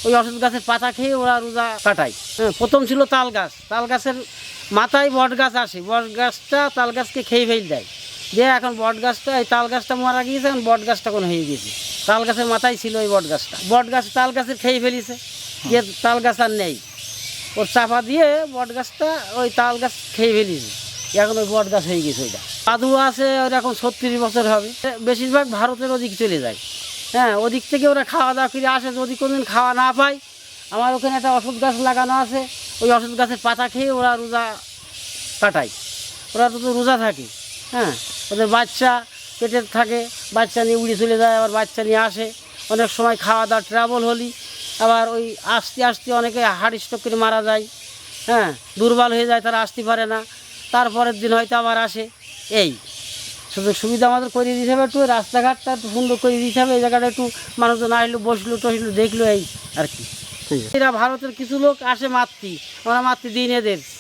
ওই ওষুধ গাছের পাতা খেয়ে ওরা রোজা কাটায়। হ্যাঁ, প্রথম ছিল তাল গাছ, তাল গাছের মাথায় বট গাছ আসে, বট গাছটা তাল গাছকে খেয়ে ফেল দেয়, যে এখন বট গাছটা এই তাল গাছটা মারা গিয়েছে, এখন বট গাছটা কোনো হয়ে গেছে। তাল গাছের মাথায় ছিল ওই বট গাছটা, বট গাছ তাল গাছের খেয়ে ফেলিছে, যে তাল গাছ আর নেই, ওর চাপা দিয়ে বট গাছটা ওই তাল গাছ খেয়ে ফেলিছে, এখন ওই বট গাছ হয়ে গেছে। ওইটা সাধু আছে, ওর এখন 36 বছর হবে। বেশিরভাগ ভারতের ওদিক চলে যায়। হ্যাঁ, ওদিক থেকে ওরা খাওয়া দাওয়া করে আসে, যদি কোনোদিন খাওয়া না পায়, আমার ওখানে একটা ওষুধ গাছ লাগানো আছে, ওই ওষুধ গাছের পাতা খেয়ে ওরা রোজা কাটায়। ওরা তো রোজা থাকে। হ্যাঁ, ওদের বাচ্চা পেটে থাকে, বাচ্চা নিয়ে উড়ে চলে যায়, আবার বাচ্চা নিয়ে আসে। অনেক সময় খাওয়া দাওয়া ট্রাবল হলি আবার ওই আসতে আসতে অনেকে হার্ট স্ট্রোক করে মারা যায়। হ্যাঁ, দুর্বল হয়ে যায়, তারা আসতে পারে না, তারপরের দিন হয়তো আবার আসে। এই সুযোগ সুবিধা আমাদের করে দিতে হবে, একটু রাস্তাঘাটটা একটু সুন্দর করে দিতে হবে, এই জায়গাটা একটু মানুষজন আসলো, বসলো টসলো, দেখলো, এই আর কি। এরা ভারতের কিছু লোক আসে মাতৃ, আমরা মাতৃ দিন এদের।